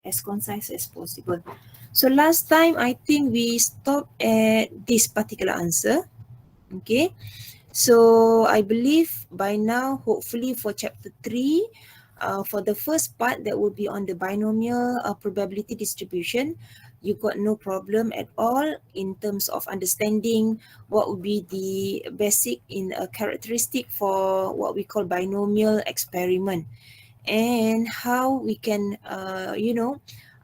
as concise as possible. So last time, I think we stopped at this particular answer. Okay. So I believe by now, hopefully for chapter 3, for the first part that will be on the binomial probability distribution, you got no problem at all in terms of understanding what would be the basic in a characteristic for what we call binomial experiment, and how we can,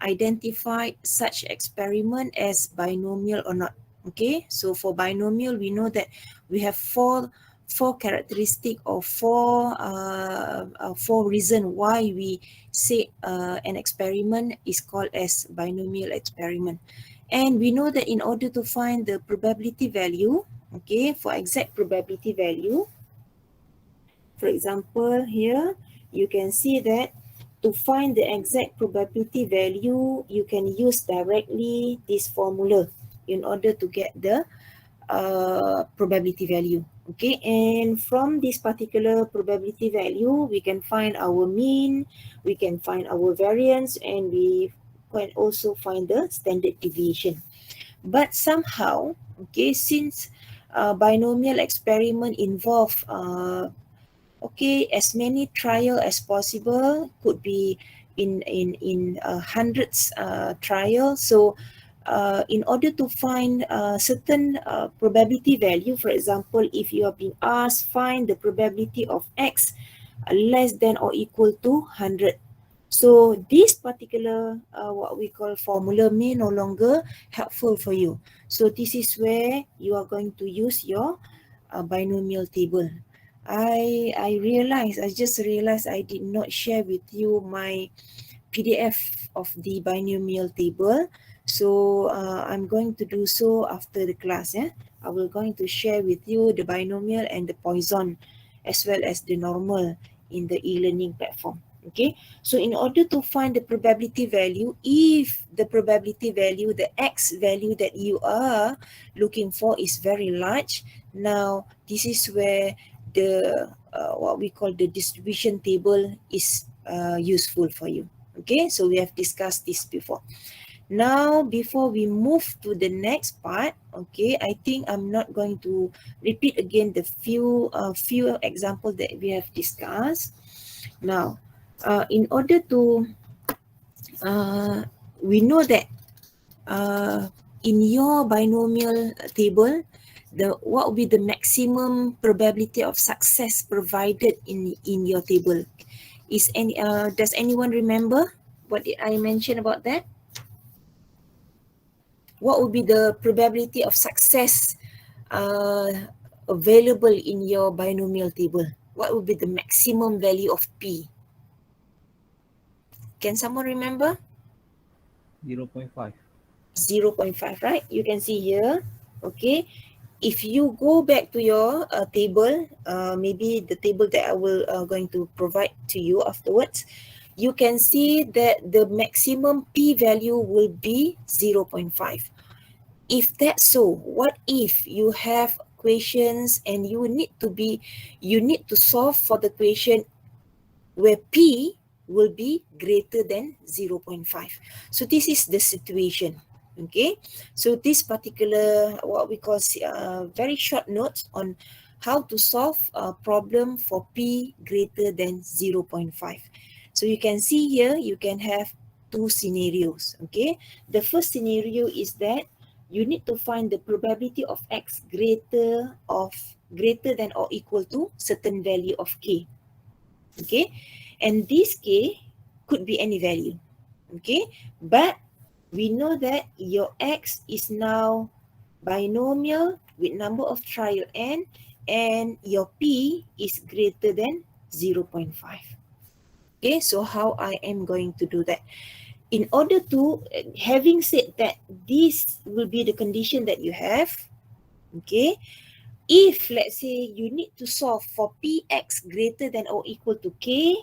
identify such experiment as binomial or not. Okay, so for binomial, we know that we have four characteristic or four reason why we say an experiment is called as binomial experiment. And we know that in order to find the probability value, okay, for exact probability value, for example, here you can see that to find the exact probability value, you can use directly this formula in order to get the probability value. Okay, and from this particular probability value, we can find our mean, we can find our variance, and we can also find the standard deviation. But somehow, okay, since binomial experiment involve as many trial as possible, could be in hundreds trial. So in order to find certain probability value, for example, if you are being asked find the probability of x less than or equal to 100, so this particular what we call formula may no longer helpful for you. So this is where you are going to use your binomial table. I just realized I did not share with you my PDF of the binomial table. So I'm going to do so after the class. I will going to share with you the binomial and the Poisson as well as the normal in the e-learning platform. Okay, so in order to find the probability value, if the probability value, the x value that you are looking for is very large, now this is where the what we call the distribution table is useful for you. Okay, so we have discussed this before. Now, before we move to the next part, okay, I think I'm not going to repeat again the few examples that we have discussed. Now, in order to, we know that in your binomial table, what will be the maximum probability of success provided in your table? Does anyone remember what did I mention about that? What would be the probability of success available in your binomial table? What would be the maximum value of P? Can someone remember? 0.5. 0.5, right? You can see here. Okay. If you go back to your table, maybe the table that I will going to provide to you afterwards, you can see that the maximum P value will be 0.5. If that's so, what if you have equations and you need to solve for the equation where P will be greater than 0.5. So this is the situation. Okay, so this particular what we call very short notes on how to solve a problem for P greater than 0.5. So you can see here, you can have two scenarios. Okay, the first scenario is that you need to find the probability of x greater than or equal to certain value of k. Okay, and this k could be any value. Okay, but we know that your x is now binomial with number of trial n, and your p is greater than 0.5. Okay, so how I am going to do that? In order to, having said that this will be the condition that you have, okay, if let's say you need to solve for px greater than or equal to k,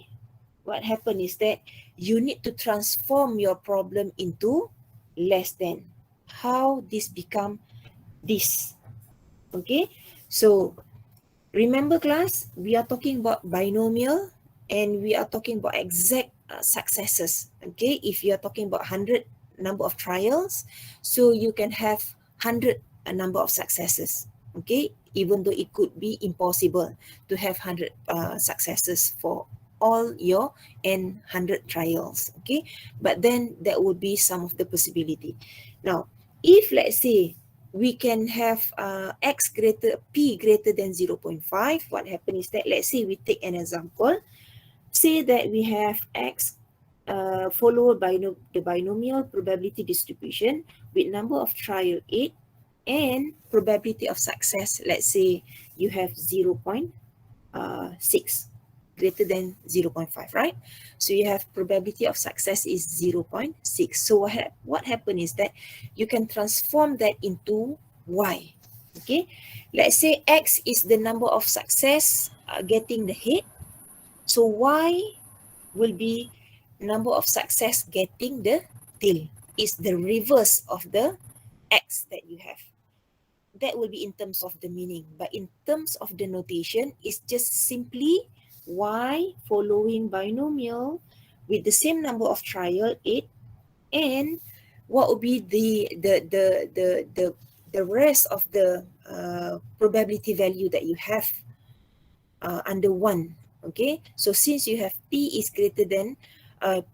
what happens is that you need to transform your problem into less than. How this become this? Okay, so remember class, we are talking about binomial and we are talking about exact successes. Okay, if you are talking about 100 number of trials, so you can have 100 a number of successes. Okay, even though it could be impossible to have 100 successes for all your n 100 trials. Okay, but then that would be some of the possibility. Now, if let's say we can have p greater than 0.5, what happens is that, let's say we take an example. Say that we have x followed by the binomial probability distribution with number of trial 8 and probability of success. Let's say you have 0.6 greater than 0.5, right? So you have probability of success is 0.6. So what happened is that you can transform that into y. Okay, let's say x is the number of success getting the head. So y will be number of success getting the tail. Is the reverse of the x that you have. That will be in terms of the meaning. But in terms of the notation, it's just simply y following binomial with the same number of trial, 8, and what would be the rest of the probability value that you have under 1. Okay, so since you have p is greater than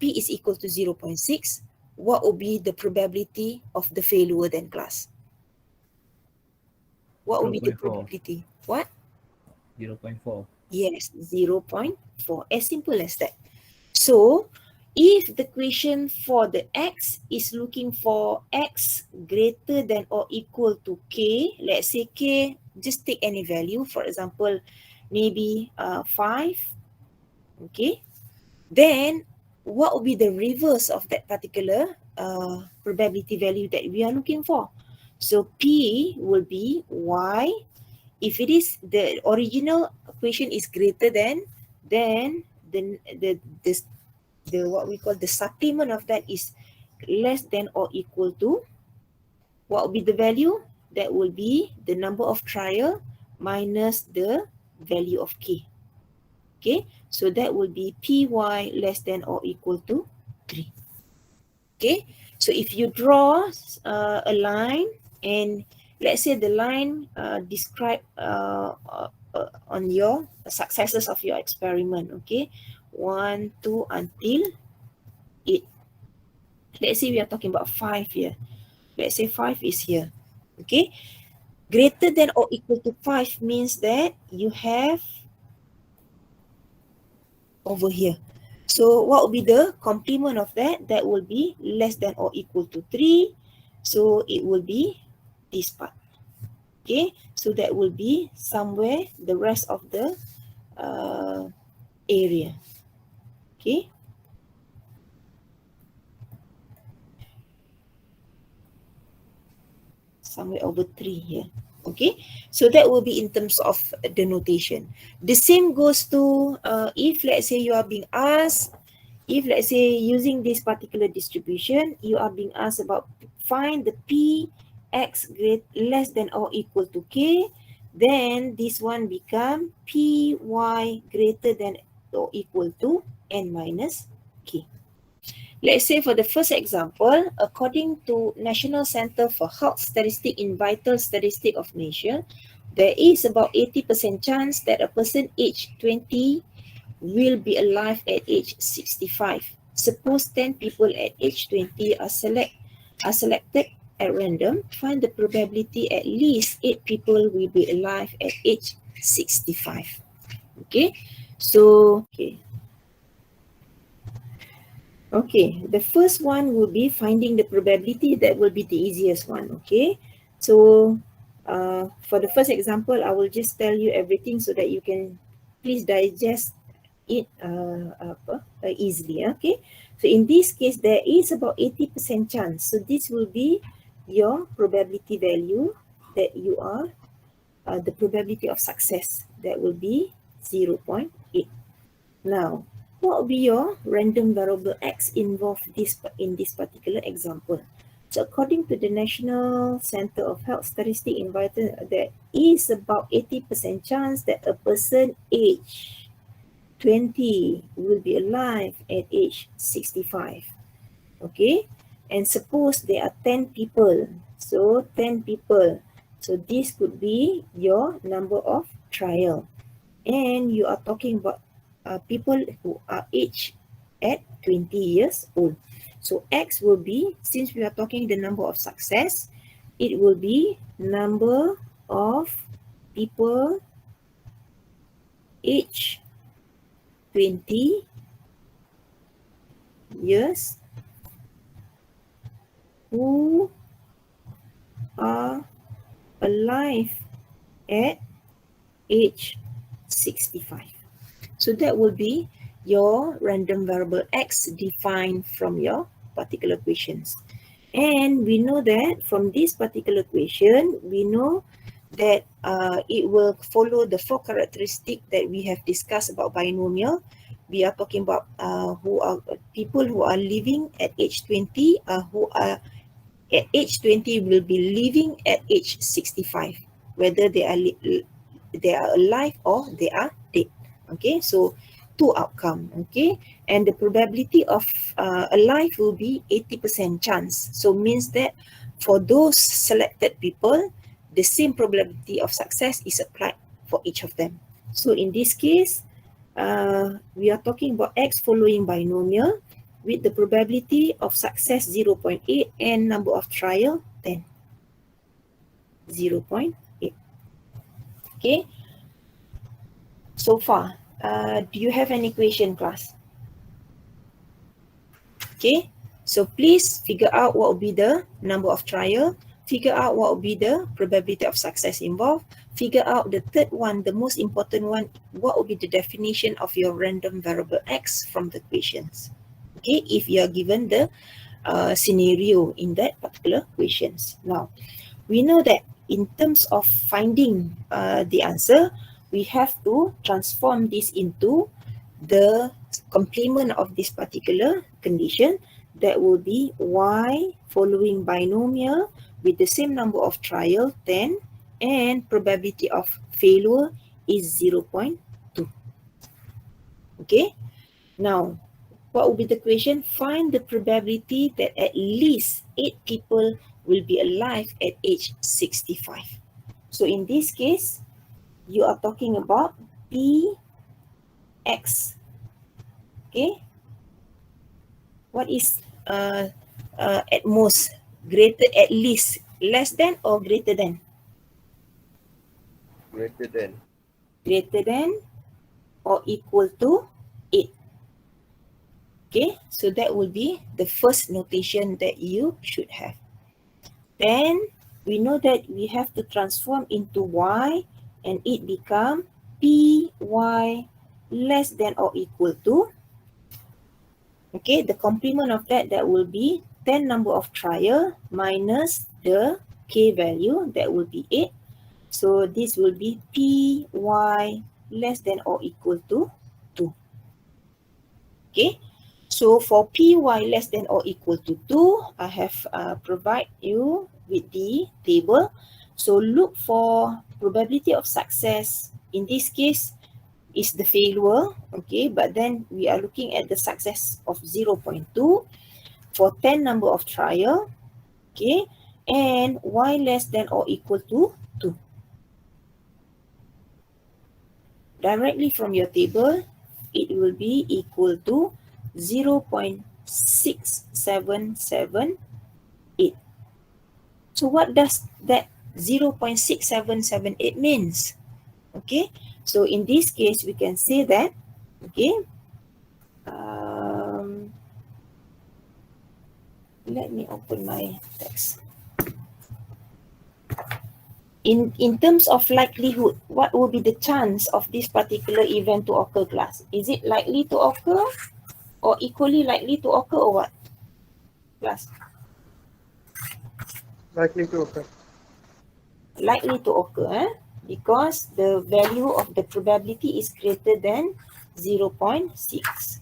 p is equal to 0.6, what will be the probability of the failure then, class? What will be the 0.4. probability? What? 0.4. Yes, 0.4. As simple as that. So if the question for the x is looking for x greater than or equal to k, let's say k, just take any value. For example, maybe 5. Okay, then what will be the reverse of that particular probability value that we are looking for? So P will be y. If it is the original equation is greater than, then the what we call the supplement of that is less than or equal to, what will be the value? That will be the number of trial minus the value of k. Okay, so that will be py less than or equal to 3. Okay, so if you draw a line, and let's say the line describe on your successes of your experiment. Okay, 1, 2 until 8. Let's say we are talking about 5 here. Let's say 5 is here. Okay, greater than or equal to 5 means that you have over here. So what will be the complement of that? That will be less than or equal to 3. So it will be this part. Okay, so that will be somewhere the rest of the area. Okay, somewhere over 3 here. Okay, so that will be in terms of the notation. The same goes to if let's say you are being asked, if let's say using this particular distribution, you are being asked about find the p x less than or equal to k, then this one become py greater than or equal to n minus k. Let's say for the first example, according to National Center for Health Statistics in Vital Statistics of Nation, there is about 80% chance that a person aged 20 will be alive at age 65. Suppose 10 people at age 20 are selected at random. Find the probability at least 8 people will be alive at age 65. Okay, so okay, the first one will be finding the probability. That will be the easiest one. Okay, so for the first example, I will just tell you everything so that you can please digest it easily. Okay, so in this case, there is about 80% chance. So this will be your probability value that you are, the probability of success. That will be 0.8. Now, what will be your random variable x involved in this particular example? So according to the National Center of Health Statistics invited, there is about 80% chance that a person age 20 will be alive at age 65. Okay, and suppose there are 10 people, so 10 people, so this could be your number of trial, and you are talking about people who are aged at 20 years old. So X will be, since we are talking the number of success, it will be number of people aged 20 years who are alive at age 65. So that will be your random variable X defined from your particular questions. And we know that from this particular question, we know that it will follow the four characteristics that we have discussed about binomial. We are talking about who are people who are living at age 20, who are at age 20 will be living at age 65, whether they are alive or they are dead. Okay, so two outcome. Okay, and the probability of alive will be 80% chance. So means that for those selected people, the same probability of success is applied for each of them. So in this case, we are talking about X following binomial with the probability of success 0.8 and number of trial 10. 0.8. Okay, so far, do you have any question, class? Okay, so please figure out what will be the number of trial, figure out what will be the probability of success involved, figure out the third one, the most important one, what will be the definition of your random variable X from the questions. Okay, if you are given the scenario in that particular questions. Now, we know that in terms of finding the answer, we have to transform this into the complement of this particular condition. That will be y following binomial with the same number of trial 10 and probability of failure is 0.2. Okay, now what will be the question? Find the probability that at least 8 people will be alive at age 65. So in this case, you are talking about Px. Okay, what is at most, greater, at least, less than or greater than? Greater than. Greater than or equal to 8. Okay, so that will be the first notation that you should have. Then we know that we have to transform into y and it become py less than or equal to, okay, the complement of that, that will be 10 number of trial minus the k value, that will be 8. So this will be py less than or equal to 2. Okay, so for py less than or equal to 2, I have provide you with the table. So look for probability of success. In this case, is the failure, okay, but then we are looking at the success of 0.2 for 10 number of trial, okay, and y less than or equal to 2. Directly from your table, it will be equal to 0.6778. So what does that 0.6778 means? Okay, so in this case, we can say that, okay, let me open my text. In terms of likelihood, what will be the chance of this particular event to occur, class? Is it likely to occur or equally likely to occur or what, class? Likely to occur. Likely to occur, because the value of the probability is greater than 0.6,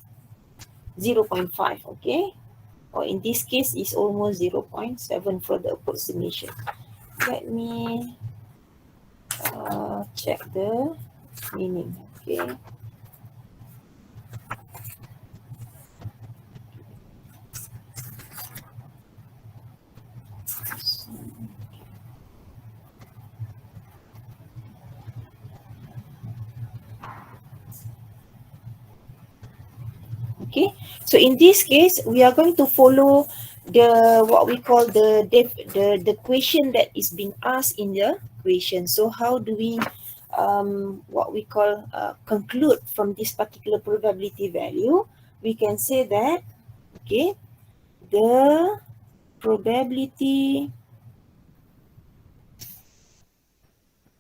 0.5, okay? Or in this case, is almost 0.7 for the approximation. Let me check the meaning, okay? Okay, so in this case, we are going to follow the what we call the question that is being asked in the question. So how do we what we call conclude from this particular probability value? We can say that, okay, the probability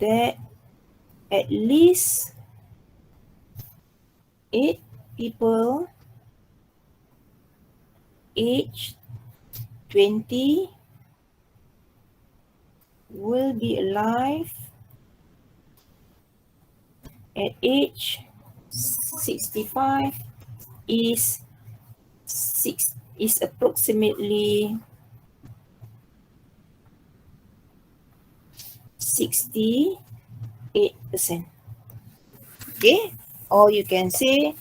that at least 8 people aged 20 will be alive at age 65 is approximately 68%. Okay, or you can say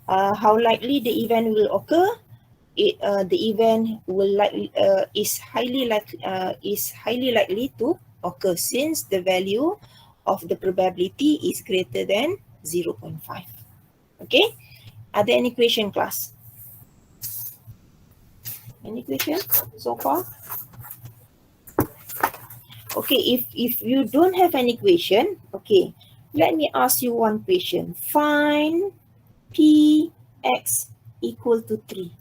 how likely the event will occur. The event will is highly likely to occur since the value of the probability is greater than 0.5. Okay, are there any question, class? Any question so far? Okay, if you don't have any question, okay, let me ask you one question. Find px equal to 3.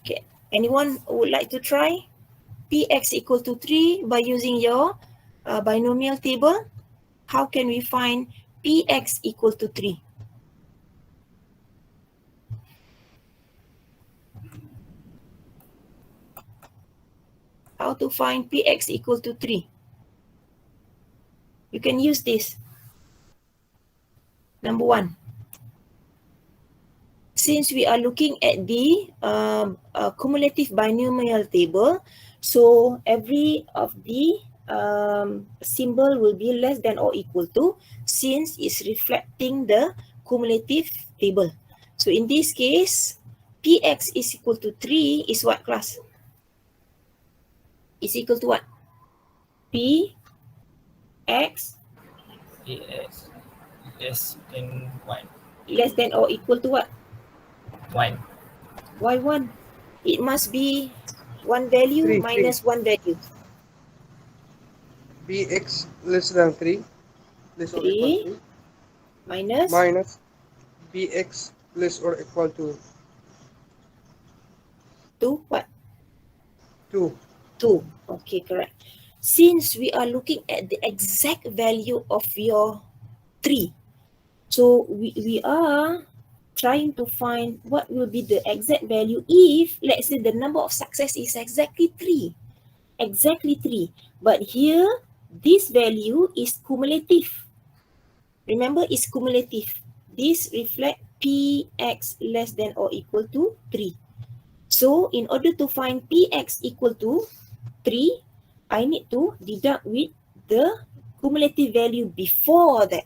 Okay, anyone would like to try px equal to 3 by using your binomial table? How can we find px equal to 3? How to find px equal to 3? You can use this. Number 1. Since we are looking at the cumulative binomial table, so every of the symbol will be less than or equal to, since it's reflecting the cumulative table. So in this case, px is equal to 3 is what, class? Is equal to what? Px AS less than 1. less than or equal to what? 1. Why 1? It must be one value 3, 3. minus one value. Bx less than 3, less or equal 3 to, minus minus bx less or equal to 2 what? 2. 2. Okay, correct. Since we are looking at the exact value of your 3, so we are trying to find what will be the exact value if, let's say, the number of success is exactly 3. Exactly 3. But here, this value is cumulative. Remember, it's cumulative. This reflect px less than or equal to 3. So, in order to find px equal to 3, I need to deduct with the cumulative value before that.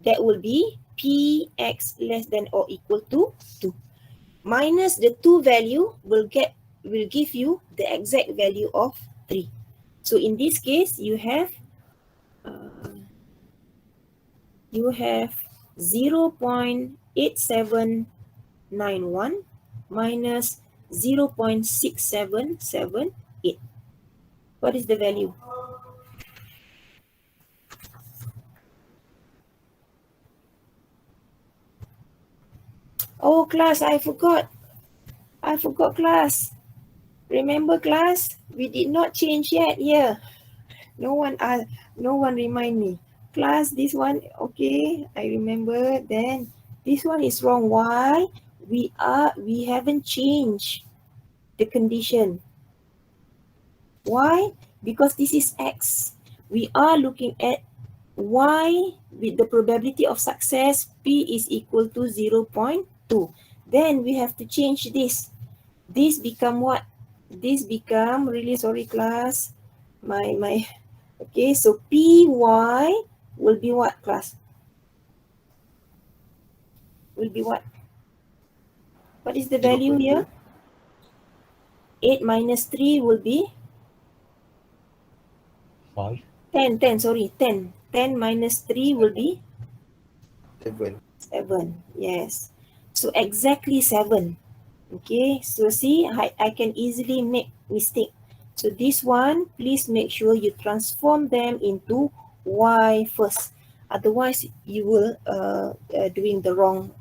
That will be px less than or equal to 2. Minus the 2 value will give you the exact value of 3. So in this case, you have 0.8791 minus 0.6778. What is the value? Oh, class, I forgot. Class. Remember, class? We did not change yet here. No one remind me. Class, this one, okay, I remember. Then this one is wrong. Why? We haven't changed the condition. Why? Because this is X. We are looking at Y with the probability of success, P is equal to 0.2. Then we have to change this. This become what? This become, really sorry class, my okay, so Py will be what, class? Will be what? What is the value here? 8 minus 3 will be 5. 10, sorry, 10. 10 minus 3 will be 7. 7, yes. So exactly 7. Okay, so see, I can easily make mistake. So this one, please make sure you transform them into y first. Otherwise, you will doing the wrong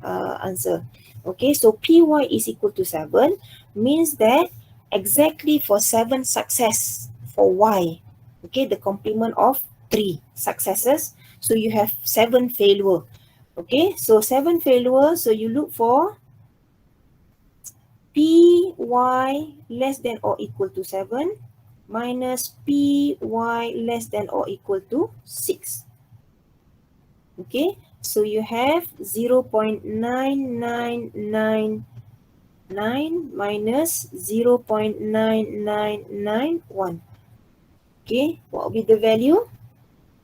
answer. Okay, so py is equal to 7 means that exactly for 7 success for y. Okay, the complement of 3 successes. So you have 7 failure. Okay, so 7 failure. So you look for py less than or equal to 7 minus py less than or equal to 6. Okay, so you have 0.9999 minus 0.9991. Okay, what will be the value?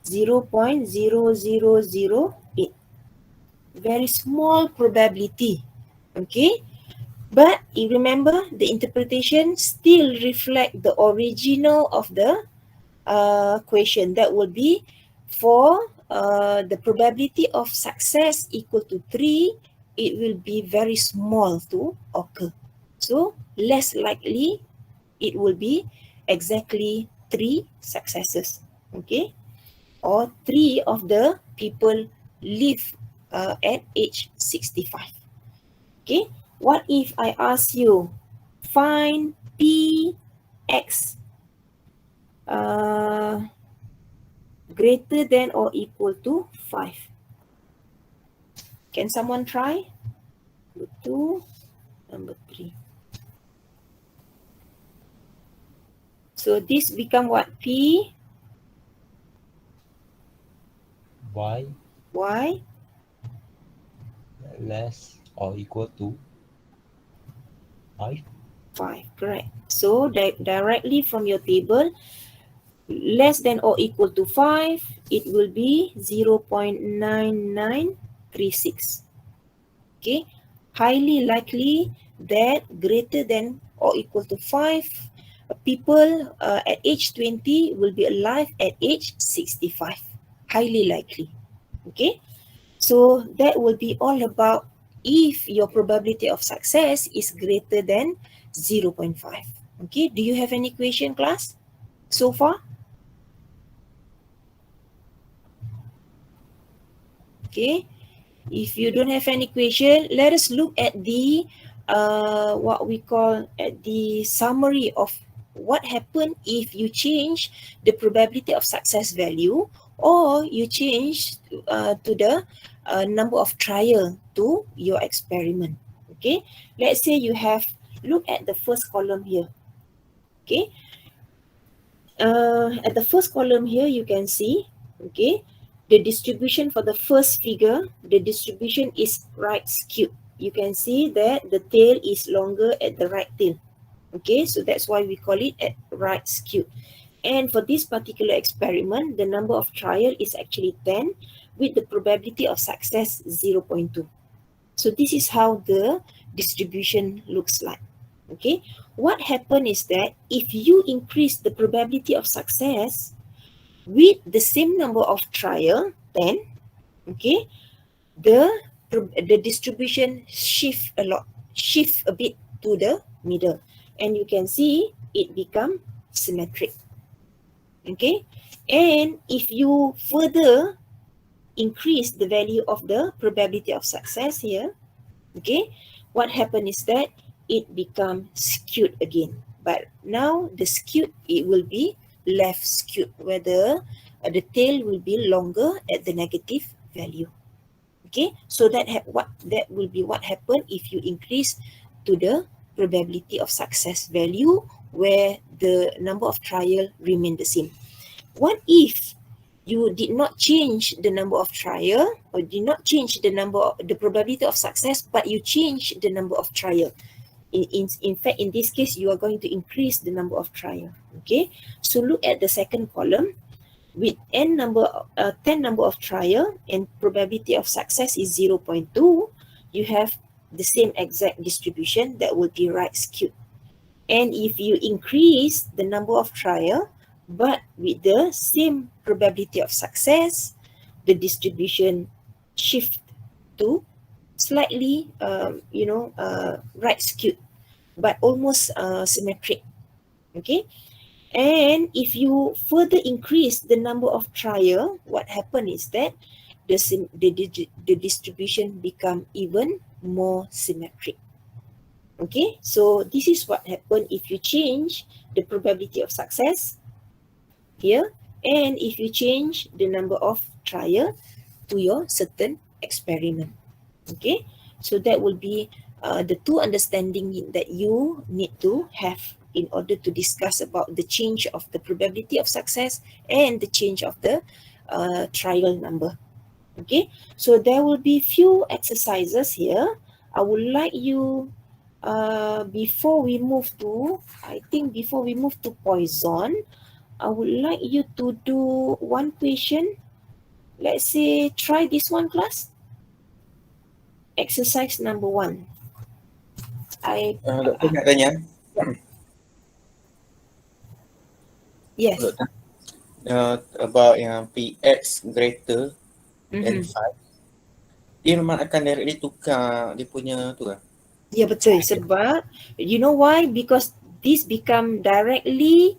0.0008. Very small probability. Okay, but you remember the interpretation still reflect the original of the question. That will be for the probability of success equal to 3, it will be very small to occur. So less likely it will be exactly 3 successes. Okay, or 3 of the people live at age 65. Okay, what if I ask you find px greater than or equal to 5? Can someone try? Number 2, number 3. So this become what? P, Y Y, less or equal to 5. 5. Correct. So directly from your table, less than or equal to 5, it will be 0.9936. Okay, highly likely that greater than or equal to 5 people at age 20 will be alive at age 65. Highly likely. Okay, so that will be all about if your probability of success is greater than 0.5. Okay, do you have any question, class, so far? Okay, if you don't have any question, let us look at the what we call at the summary of what happened if you change the probability of success value or you change to the number of trial to your experiment. Okay, let's say you have look at the first column here. Okay, at the first column here, you can see, okay, the distribution for the first figure, the distribution is right skewed. You can see that the tail is longer at the right tail. Okay, so that's why we call it at right skewed. And for this particular experiment, the number of trial is actually 10 with the probability of success 0.2. So this is how the distribution looks like. Okay, what happened is that if you increase the probability of success with the same number of trial, then okay, the distribution shift a bit to the middle, and you can see it become symmetric. Okay, and if you further increase the value of the probability of success here, okay, what happened is that it become skewed again, but now the skewed, it will be left skewed, whether the tail will be longer at the negative value. Okay, so that will be what happened if you increase to the probability of success value where the number of trial remain the same. What if you did not change the number of trial or did not change the probability of success, but you change the number of trial? In fact, in this case, you are going to increase the number of trial. Okay, so look at the second column. With 10 number of trial and probability of success is 0.2, you have the same exact distribution that will be right skewed. And if you increase the number of trial, but with the same probability of success, the distribution shift to slightly, right skewed, but almost symmetric. Okay. And if you further increase the number of trial, what happen is that the distribution become even more symmetric. Okay, so this is what happen if you change the probability of success here, and if you change the number of trial to your certain experiment. Okay, so that will be the two understanding that you need to have in order to discuss about the change of the probability of success and the change of the trial number. Okay, so there will be few exercises here. I would like you, before we move to, I think before we move to Poisson, I would like you to do one question. Let's say try this one, class. Exercise number 1. Doktor nak tanya, Yes. Doktor, about yang PX greater than Mhm. 5, dia memang akan directly tukar dia punya tu lah. Ya, betul. Sebab, you know why? Because this become directly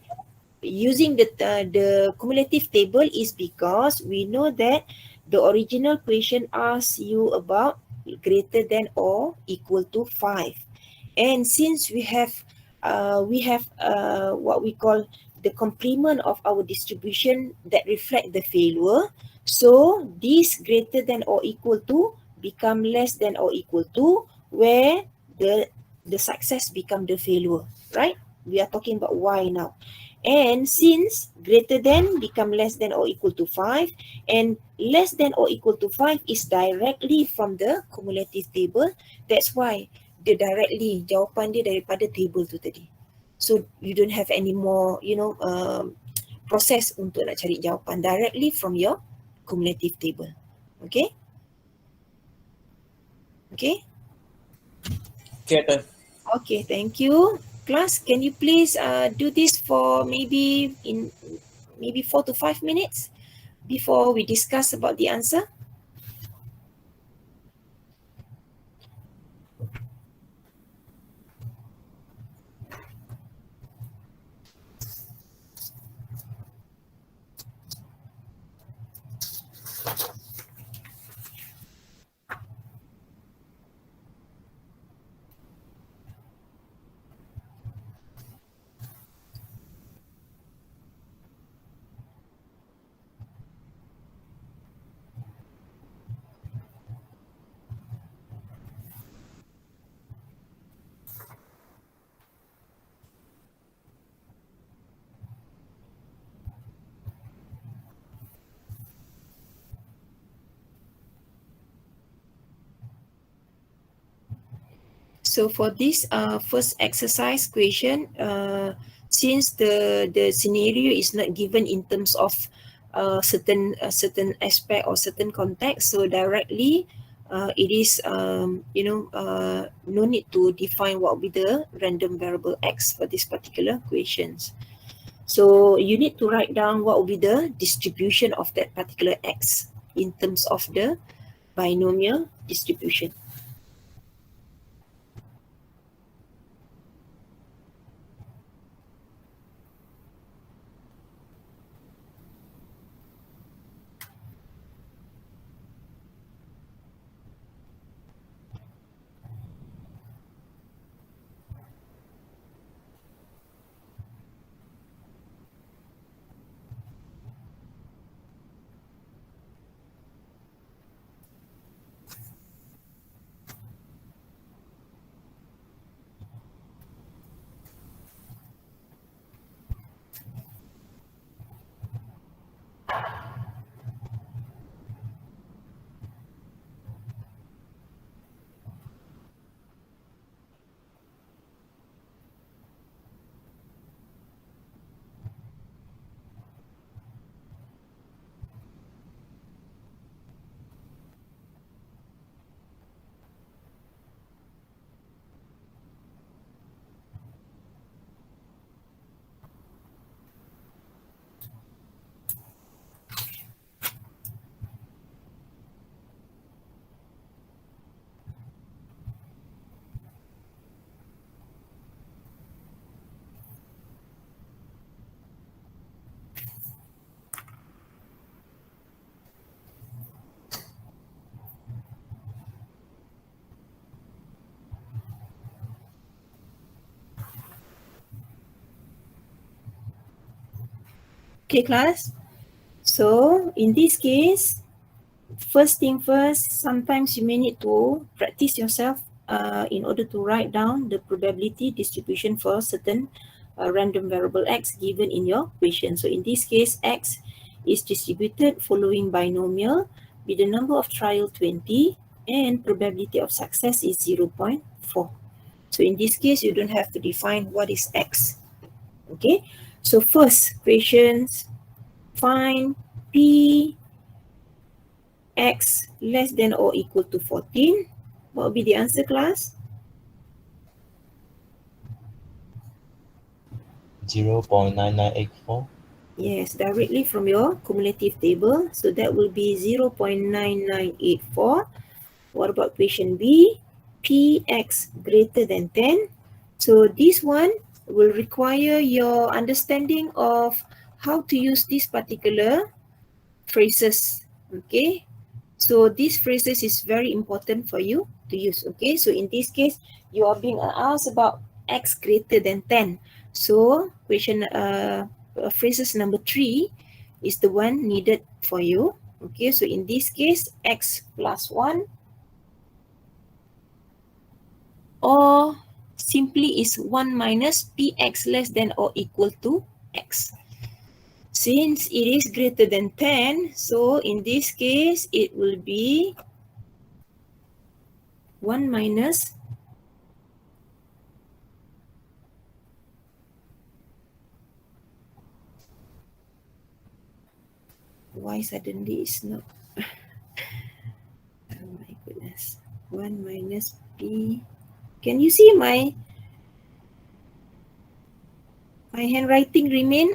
using the cumulative table is because we know that the original question asks you about greater than or equal to 5. And since we have what we call the complement of our distribution that reflect the failure, so this greater than or equal to become less than or equal to where the success become the failure, right? We are talking about y now. And since greater than become less than or equal to 5, and less than or equal to 5 is directly from the cumulative table, that's why dia directly, jawapan dia daripada table tu tadi. So you don't have any more, proses untuk nak cari jawapan directly from your cumulative table. Okay? Okay? Okay, Doktor. Okay, thank you. Class, can you please do this for maybe 4 to 5 minutes before we discuss about the answer? So for this first exercise question, since the scenario is not given in terms of certain aspect or certain context, so directly it is no need to define what will be the random variable x for this particular questions. So you need to write down what will be the distribution of that particular x in terms of the binomial distribution. Okay, class. So in this case, first thing first, sometimes you may need to practice yourself in order to write down the probability distribution for certain random variable x given in your question. So in this case, x is distributed following binomial with the number of trial 20 and probability of success is 0.4. So in this case, you don't have to define what is x. Okay, so first questions, find p x less than or equal to 14. What will be the answer, class? 0.9984. Yes, directly from your cumulative table. So that will be 0.9984. What about question B? Px greater than 10. So this one will require your understanding of how to use this particular phrases. Okay, so these phrases is very important for you to use. Okay, so in this case, you are being asked about x greater than 10. So question phrases number 3 is the one needed for you. Okay, so in this case, x plus 1 or simply is 1 minus px less than or equal to x. Since it is greater than 10, so in this case, it will be 1 minus why suddenly it's not oh my goodness, 1 minus p. Can you see my handwriting remain?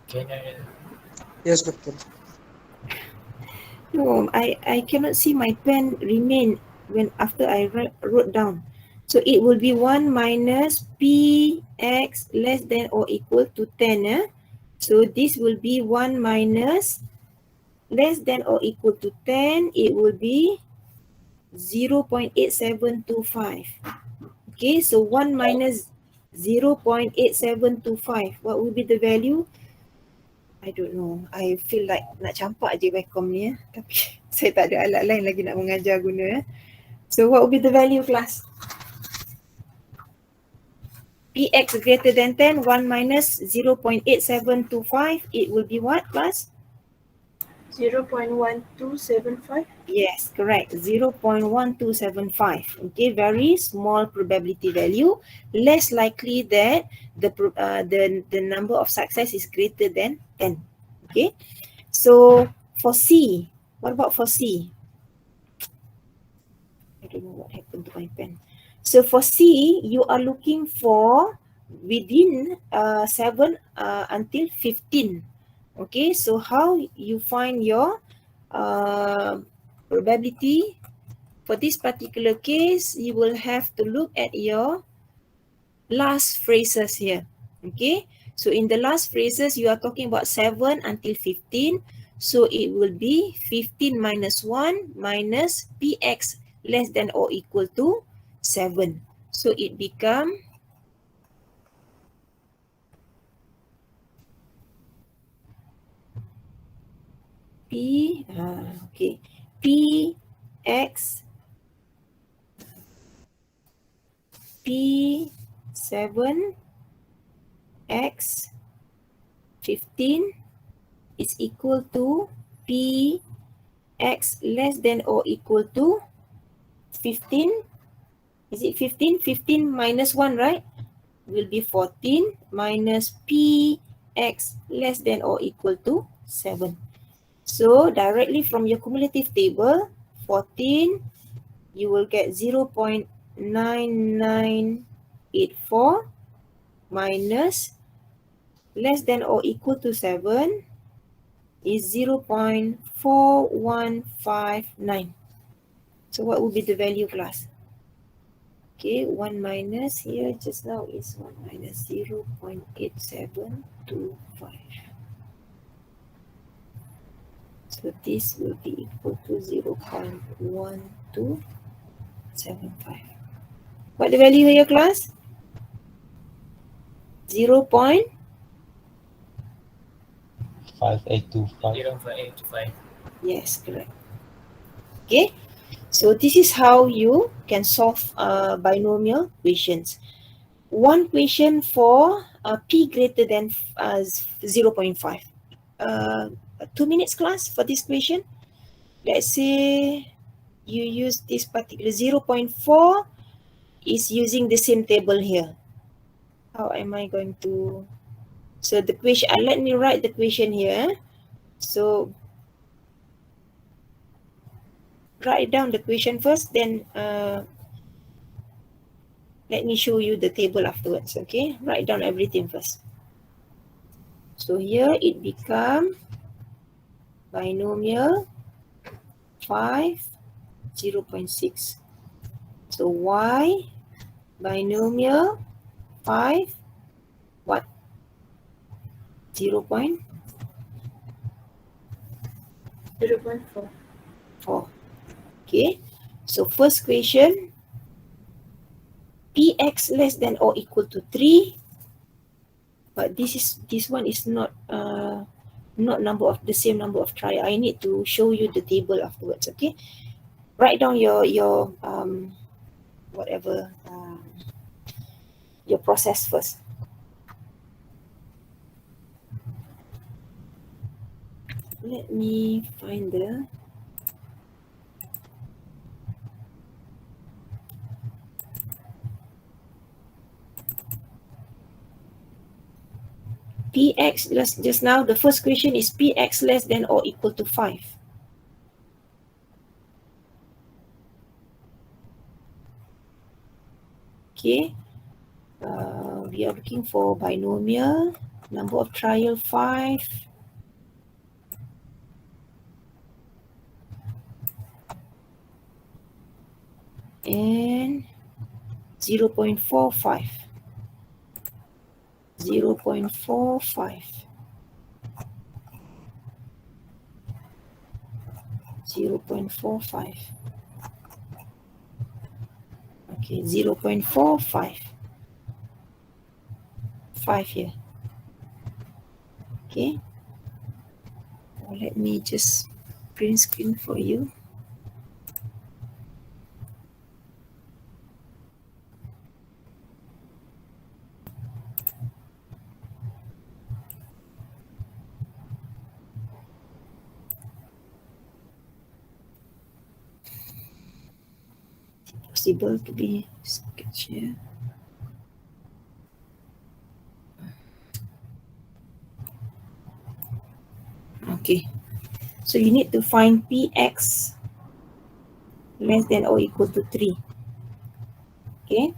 Can Yes, doctor. No, I cannot see my pen remain when after I wrote down. So it will be 1 minus px less than or equal to 10. So this will be 1 minus less than or equal to 10. It will be 0.8725. Okay, so 1 minus 0.8725. What will be the value? I don't know. I feel like nak campak je Wacom ni. Tapi saya tak ada alat lain lagi nak mengajar guna. So what will be the value, class? Px greater than 10, 1 minus 0.8725. It will be what, class? 0.1275. Yes, correct. 0.1275. Okay, very small probability value. Less likely that the number of success is greater than 10. Okay, so for C, what about for C? I don't know what happened to my pen. So for C, you are looking for within 7 until 15. Okay, so how you find your probability? For this particular case, you will have to look at your last phrases here. Okay, so in the last phrases, you are talking about 7 until 15. So it will be 15 minus 1 minus px less than or equal to 7. So it become okay, px p7 x 15 is equal to p x less than or equal to 15. Is it 15? 15 minus 1, right? Will be 14 minus p x less than or equal to 7. So directly from your cumulative table, 14, you will get 0.9984 minus less than or equal to 7 is 0.4159. So what will be the value, class? Okay, 1 minus here just now is 1 minus 0.8725. So this will be equal to 0.1275. What the value here, class? 0.5. 5825. 0.825. Yes, correct. Okay, so this is how you can solve binomial equations. One question for p greater than 0.5. 2 minutes class for this question. Let's say you use this particular 0.4 is using the same table here. How am I going to... So the question, let me write the question here. So write down the question first, then let me show you the table afterwards. Okay, write down everything first. So here it become binomial 5, 0.6. So y binomial 5, what? 0.4. 0.4. Okay, so first question, px less than or equal to 3, but this one is not number of the same number of try. I need to show you the table afterwards. Okay, write down your whatever your process first. Let me find the px less. Just now the first question is px less than or equal to 5. Okay, we are looking for binomial, number of trial 5, and 0.45. 0.45. 0.45. Okay, 0.45. 5 here. Okay. Let me just print screen for you. Possible to be sketch here. Okay, so you need to find px less than or equal to 3. Okay,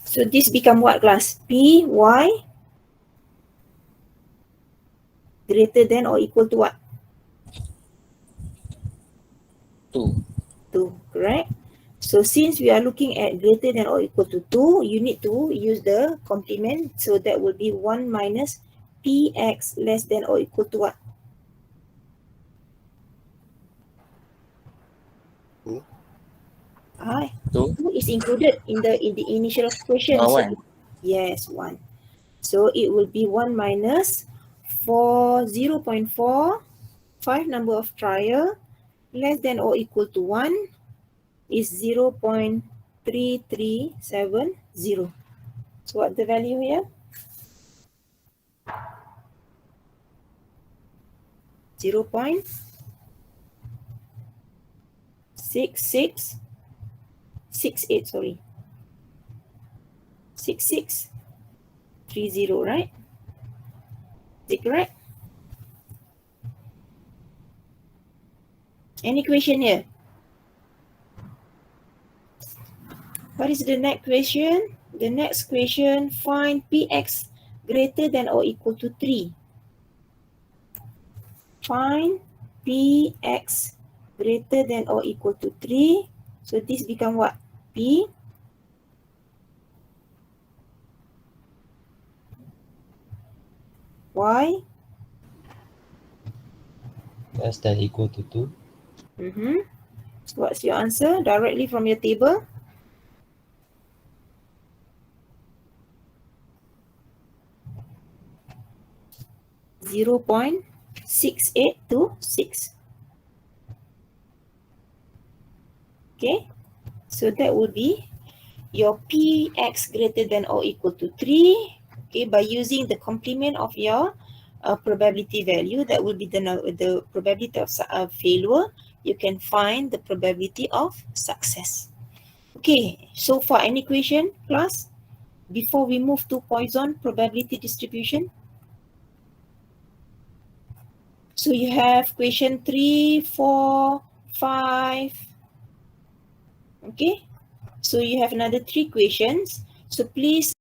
so this become what class? Py greater than or equal to what? 2. 2, correct? So since we are looking at greater than or equal to 2, you need to use the complement. So that will be 1 minus px less than or equal to what? 2. 2. 2 is included in the initial question. So 1. yes, 1. So it will be 1 minus for 0.4, 5 number of trial less than or equal to 1 is 0.3370. So what the value here? 0.6668, sorry. 6630, right? Is it correct? Any question here? What is the next question? The next question, find px greater than or equal to 3. Find px greater than or equal to 3. So this become what? P y. Less than equal to 2. So what's your answer? Directly from your table. 0.6826. Okay, so that would be your px greater than or equal to 3. Okay, by using the complement of your probability value, that will be the probability of failure. You can find the probability of success. Okay, so far any question, class? Before we move to Poisson probability distribution. So you have question 3, 4, 5. Okay, so you have another 3 questions. So please